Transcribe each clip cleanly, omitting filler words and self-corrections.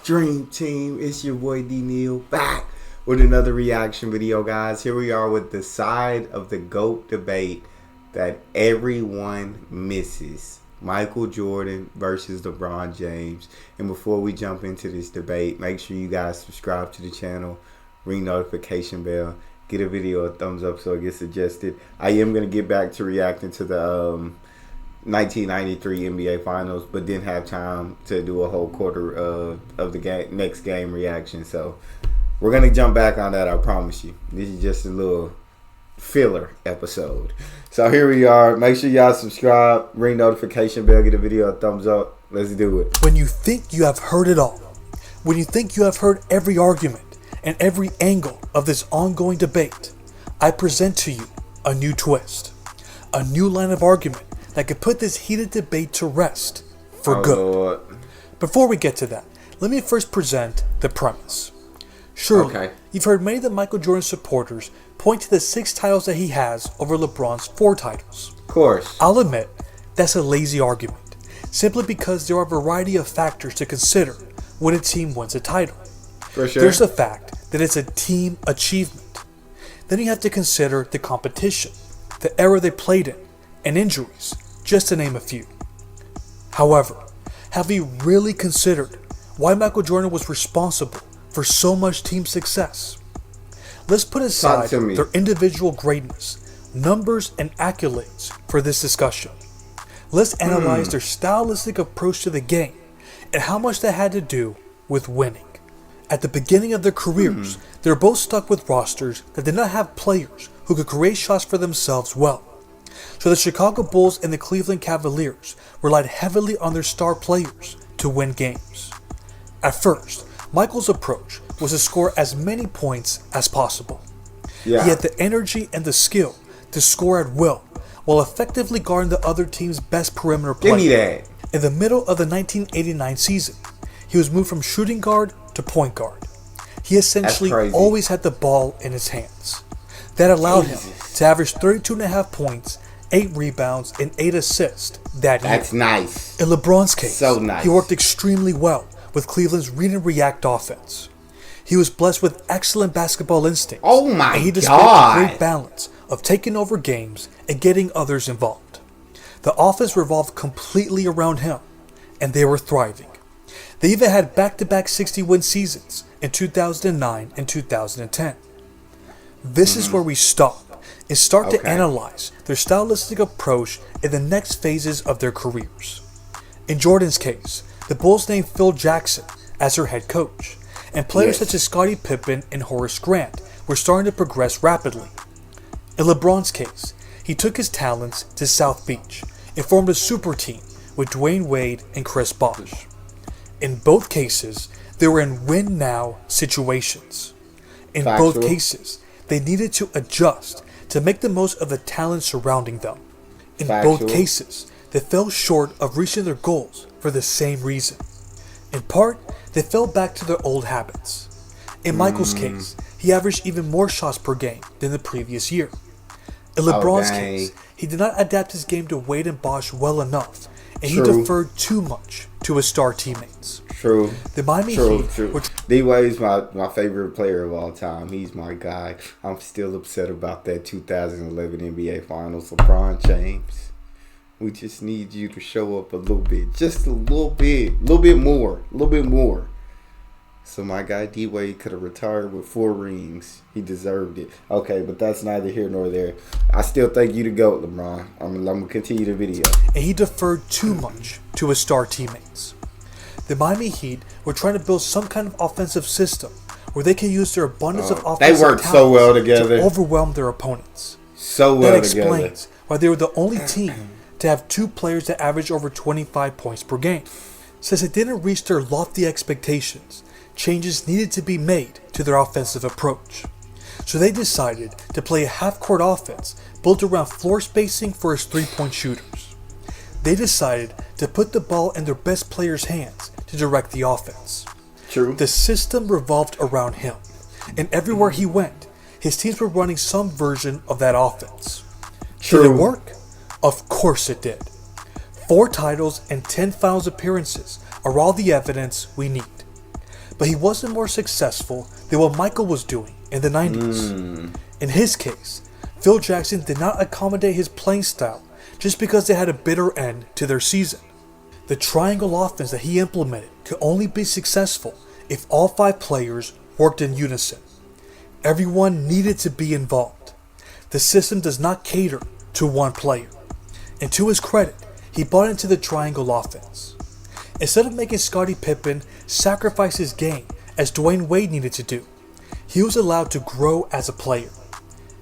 Dream Team? It's your boy Neal back with another reaction video, guys. Here we are with the side of the GOAT debate that everyone misses. Michael Jordan versus LeBron James. And before we jump into this debate, make sure you guys subscribe to the channel, ring notification bell, get a video a thumbs up so it gets suggested. I am going to get back to reacting to the 1993 NBA Finals, but didn't have time to do a whole quarter of the next game reaction. So we're going to jump back on that, I promise you. This is just a little filler episode. So here we are. Make sure y'all subscribe, ring notification bell, get a video a thumbs up. Let's do it. When you think you have heard it all, when you think you have heard every argument and every angle of this ongoing debate, I present to you a new twist, a new line of argument that could put this heated debate to rest for good. Lord. Before we get to that, let me first present the premise. Surely, you've heard many of the Michael Jordan supporters point to the 6 titles that he has over LeBron's 4 titles. Of course. I'll admit, that's a lazy argument, simply because there are a variety of factors to consider when a team wins a title. For sure. There's the fact that it's a team achievement. Then you have to consider the competition, the era they played in, and injuries, just to name a few. However, have we really considered why Michael Jordan was responsible for so much team success? Let's put aside their individual greatness, numbers, and accolades for this discussion. Let's analyze their stylistic approach to the game and how much that had to do with winning. At the beginning of their careers, they were both stuck with rosters that did not have players who could create shots for themselves well. So the Chicago Bulls and the Cleveland Cavaliers relied heavily on their star players to win games. At first, Michael's approach was to score as many points as possible. He had the energy and the skill to score at will while effectively guarding the other team's best perimeter player. Give me that. In the middle of the 1989 season, he was moved from shooting guard to point guard. He essentially always had the ball in his hands. That allowed him to average 32.5 points, 8 rebounds, and 8 assists that year. That's nice. In LeBron's case, so nice. He worked extremely well with Cleveland's read and react offense. He was blessed with excellent basketball instincts. Oh my and he displayed a great balance of taking over games and getting others involved. The offense revolved completely around him, and they were thriving. They even had back-to-back 60-win seasons in 2009 and 2010. This is where we stop and start to analyze their stylistic approach in the next phases of their careers. In Jordan's case, the Bulls named Phil Jackson as their head coach, and players such as Scottie Pippen and Horace Grant were starting to progress rapidly. In LeBron's case, he took his talents to South Beach and formed a super team with Dwayne Wade and Chris Bosh. In both cases, they were in win-now situations. In both cases, they needed to adjust to make the most of the talent surrounding them. In both cases, they fell short of reaching their goals for the same reason. In part, they fell back to their old habits. In Michael's case, he averaged even more shots per game than the previous year. In LeBron's case, he did not adapt his game to Wade and Bosh well enough, and he deferred too much to his star teammates. The Miami Heat. D-Wade is my favorite player of all time. He's my guy. I'm still upset about that 2011 NBA Finals. LeBron James, we just need you to show up a little bit. Just a little bit more. So my guy D-Wade could have retired with 4 rings. He deserved it. Okay, but that's neither here nor there. I still think you the GOAT, LeBron. I'm going to continue the video. And he deferred too much to his star teammates. The Miami Heat were trying to build some kind of offensive system where they can use their abundance of offensive they worked so well together to overwhelm their opponents. That explains why they were the only team to have 2 players that averaged over 25 points per game. Since it didn't reach their lofty expectations, changes needed to be made to their offensive approach. So they decided to play a half-court offense built around floor spacing for his 3-point shooters. They decided to put the ball in their best players' hands to direct the offense. The system revolved around him, and everywhere he went, his teams were running some version of that offense. Did it work? Of course it did. 4 titles and 10 finals appearances are all the evidence we need. but he wasn't more successful than what Michael was doing in the 90s. In his case, Phil Jackson did not accommodate his playing style just because they had a bitter end to their season. The triangle offense that he implemented could only be successful if all 5 players worked in unison. Everyone needed to be involved. The system does not cater to one player. And to his credit, he bought into the triangle offense. Instead of making Scottie Pippen sacrifice his game as Dwayne Wade needed to do, he was allowed to grow as a player.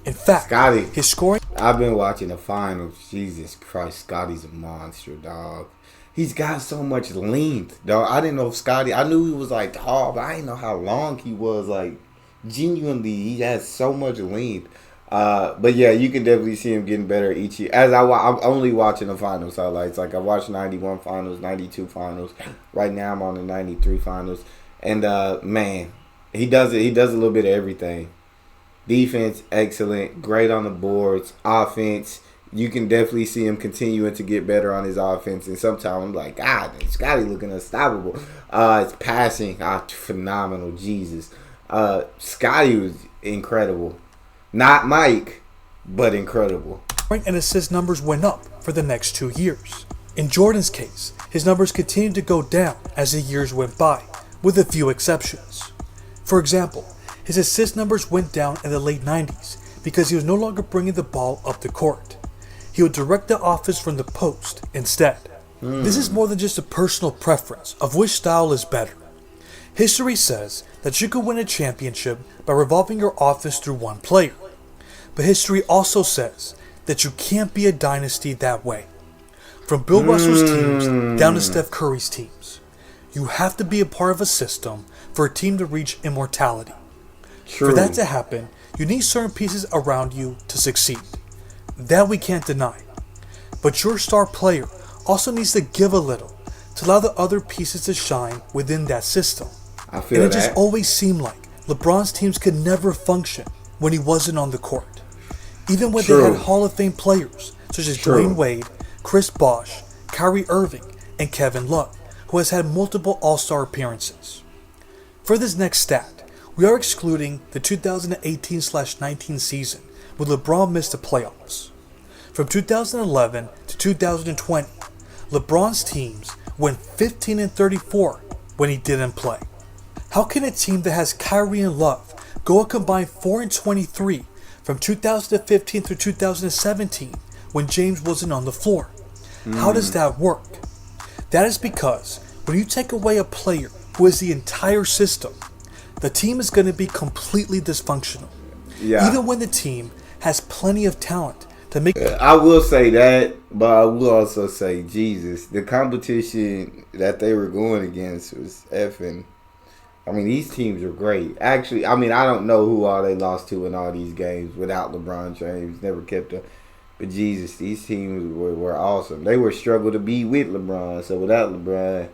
In fact, his scoring... I've been watching the finals. Jesus Christ, Scotty's a monster, dog. He's got so much length, dog. I didn't know if Scotty... I knew he was like tall, but I didn't know how long he was. Like, genuinely, he has so much length. But yeah, you can definitely see him getting better each year. As I'm only watching the finals highlights. Like, I watched 91 finals, 92 finals. Right now, I'm on the 93 finals. And, man, he does it. He does a little bit of everything. Defense, excellent. Great on the boards. Offense, you can definitely see him continuing to get better on his offense. And sometimes I'm like, God, Scotty looking unstoppable. It's passing, phenomenal. Jesus. Scotty was incredible. Not Mike, but incredible. And assist numbers went up for the next 2 years. In Jordan's case, his numbers continued to go down as the years went by, with a few exceptions. For example, his assist numbers went down in the late 90s because he was no longer bringing the ball up the court. He would direct the offense from the post instead. This is more than just a personal preference of which style is better. History says that you can win a championship by revolving your offense through one player. But history also says that you can't be a dynasty that way. From Bill Russell's teams down to Steph Curry's teams, you have to be a part of a system for a team to reach immortality. True. For that to happen, you need certain pieces around you to succeed. That we can't deny. But your star player also needs to give a little to allow the other pieces to shine within that system. I feel and it that. just always seemed like LeBron's teams could never function when he wasn't on the court. Even when they had Hall of Fame players such as Dwayne Wade, Chris Bosh, Kyrie Irving, and Kevin Love, who has had multiple All-Star appearances. For this next stat, we are excluding the 2018-19 season when LeBron missed the playoffs. From 2011 to 2020, LeBron's teams went 15-34 when he didn't play. How can a team that has Kyrie and Love go a combined 4-23 from 2015 through 2017 when James wasn't on the floor? How does that work? That is because when you take away a player who is the entire system, the team is going to be completely dysfunctional. Yeah. Even when the team has plenty of talent to make... I will say that, but I will also say, Jesus, the competition that they were going against was effing... I mean, these teams are great. Actually, I mean, I don't know who all they lost to in all these games without LeBron James. Never kept up. But Jesus, these teams were awesome. They were struggle to beat with LeBron. So without LeBron...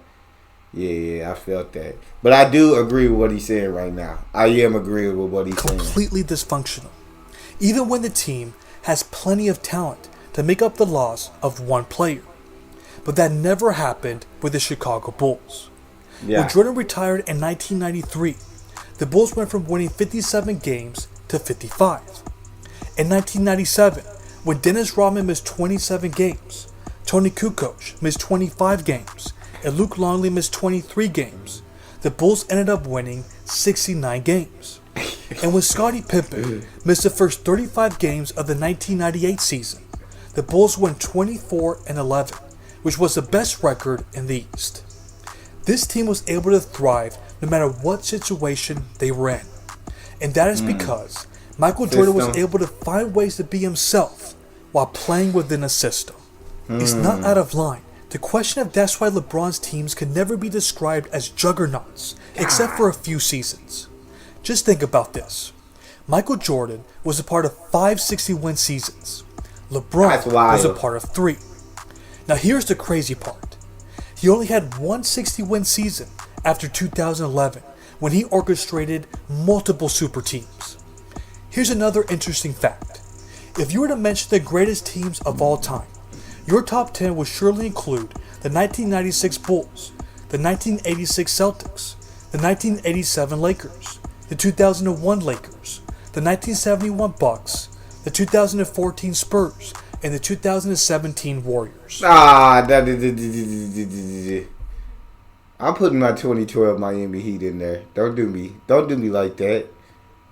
Yeah, I felt that. But I do agree with what he's saying right now. I am agreeing with what he's saying. Completely dysfunctional. Even when the team has plenty of talent to make up the loss of one player. But that never happened with the Chicago Bulls. Yeah. When Jordan retired in 1993, the Bulls went from winning 57 games to 55. In 1997, when Dennis Rodman missed 27 games, Tony Kukoc missed 25 games, and Luke Longley missed 23 games, the Bulls ended up winning 69 games. And when Scottie Pippen missed the first 35 games of the 1998 season, the Bulls won 24-11, which was the best record in the East. This team was able to thrive no matter what situation they were in. And that is because Michael Jordan was able to find ways to be himself while playing within a system. It's not out of line to question if that's why LeBron's teams can never be described as juggernauts, except for a few seasons. Just think about this. Michael Jordan was a part of 5 60-win seasons. LeBron was a part of 3. Now here's the crazy part. He only had one 60-win season after 2011 when he orchestrated multiple super teams. Here's another interesting fact. If you were to mention the greatest teams of all time, your top 10 would surely include the 1996 Bulls, the 1986 Celtics, the 1987 Lakers, the 2001 Lakers, the 1971 Bucks, the 2014 Spurs, and the 2017 Warriors. I'm putting my 2012 Miami Heat in there. Don't do me like that.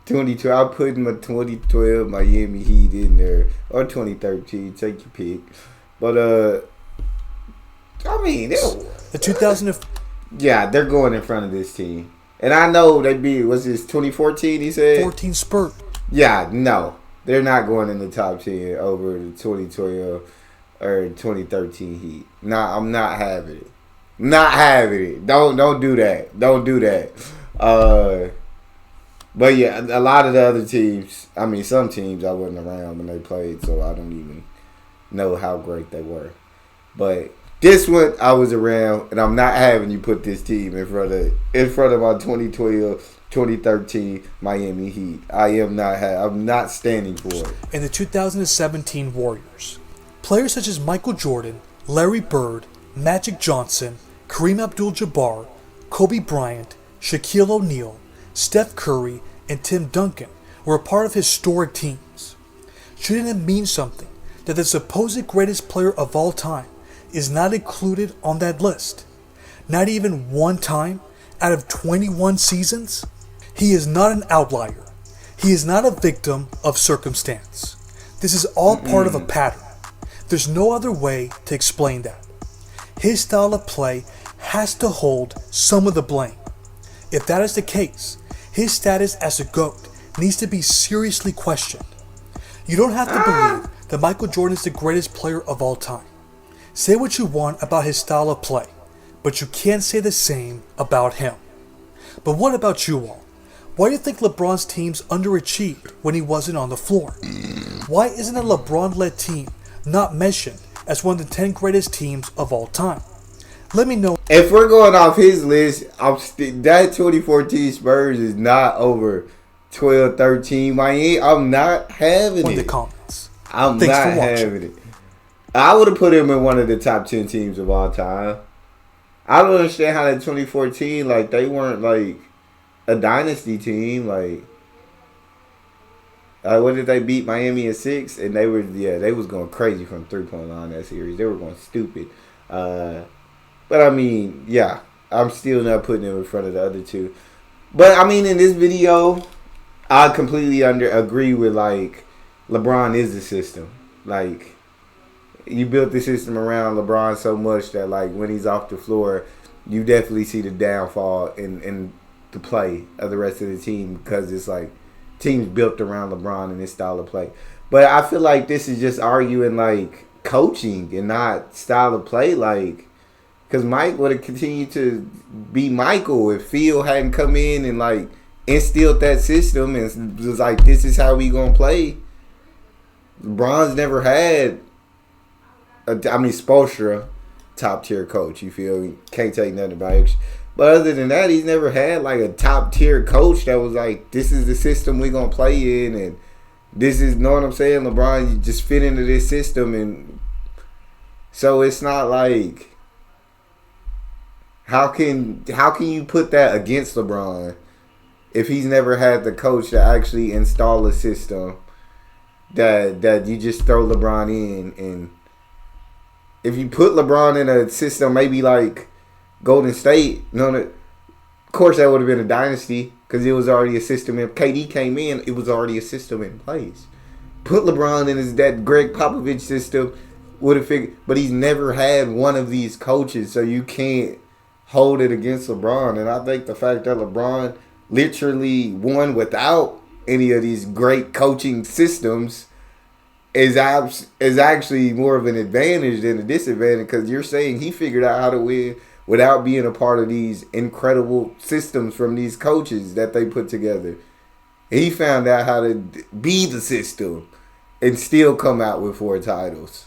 2012. I'm putting my 2012 Miami Heat in there, or 2013. Take your pick. But I mean, the 2000. Yeah, they're going in front of this team, and I know they beat. Was this 2014? He said 14 Spurs. Yeah, no, they're not going in the top 10 over the 2012 or 2013 Heat. Nah, I'm not having it. Not having it. Don't do that. Don't do that. But yeah, a lot of the other teams. I mean, some teams I wasn't around when they played, so I don't even know how great they were. But this one I was around, and I'm not having you put this team in front of my 2012, 2013 Miami Heat. I'm not standing for it. And the 2017 Warriors. Players such as Michael Jordan, Larry Bird, Magic Johnson, Kareem Abdul-Jabbar, Kobe Bryant, Shaquille O'Neal, Steph Curry, and Tim Duncan were a part of historic teams. Shouldn't it mean something that the supposed greatest player of all time is not included on that list? Not even one time out of 21 seasons? He is not an outlier. He is not a victim of circumstance. This is all part of a pattern. There's no other way to explain that. His style of play has to hold some of the blame. If that is the case, his status as a GOAT needs to be seriously questioned. You don't have to believe that Michael Jordan is the greatest player of all time. Say what you want about his style of play, but you can't say the same about him. But what about you all? Why do you think LeBron's teams underachieved when he wasn't on the floor? Why isn't a LeBron-led team not mentioned as one of the 10 greatest teams of all time? Let me know. If we're going off his list, that 2014 Spurs is not over 12-13 Miami. I'm not having it. In the comments. I'm not having it. I would have put him in one of the top 10 teams of all time. I don't understand how that 2014, like, they weren't, like, a dynasty team. Like, what did they beat Miami at 6? And they was going crazy from 3-point line that series. They were going stupid. But, I mean, yeah, I'm still not putting him in front of the other two. But, I mean, in this video, I completely agree with, like, LeBron is the system. Like, you built the system around LeBron so much that, like, when he's off the floor, you definitely see the downfall in the play of the rest of the team, because it's, like, teams built around LeBron and his style of play. But I feel like this is just arguing, like, coaching and not style of play, like, because Mike would have continued to be Michael if Phil hadn't come in and, like, instilled that system and was like, this is how we going to play. LeBron's never had, Spoelstra, top-tier coach. You feel? Can't take nothing about it. But other than that, he's never had, like, a top-tier coach that was like, this is the system we going to play in, and this is, know what I'm saying? LeBron, you just fit into this system, and so it's not like, how can you put that against LeBron if he's never had the coach to actually install a system that you just throw LeBron in? And if you put LeBron in a system maybe like Golden State, of course that would have been a dynasty because it was already a system. If KD came in, it was already a system in place. Put LeBron in that Greg Popovich system, would have figured. But he's never had one of these coaches, so you can't hold it against LeBron. And I think the fact that LeBron literally won without any of these great coaching systems is actually more of an advantage than a disadvantage, because you're saying he figured out how to win without being a part of these incredible systems from these coaches that they put together. He found out how to be the system and still come out with 4 titles.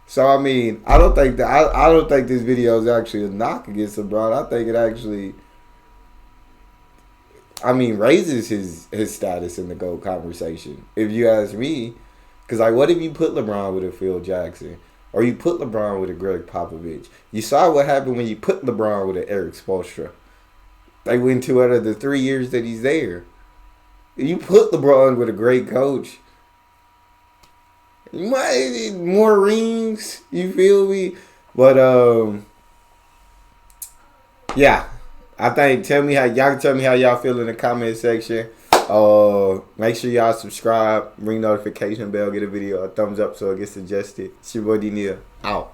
So I mean, I don't think this video is actually a knock against LeBron. I think it actually, raises his status in the GOAT conversation, if you ask me. Because, like, what if you put LeBron with a Phil Jackson? Or you put LeBron with a Greg Popovich? You saw what happened when you put LeBron with an Eric Spoelstra. They win 2 out of the 3 years that he's there. You put LeBron with a great coach. You might more rings. You feel me? But yeah. I think tell me how y'all feel in the comment section. Make sure y'all subscribe, ring notification bell, get a video a thumbs up so it gets suggested. It's your boy D Neal. Out.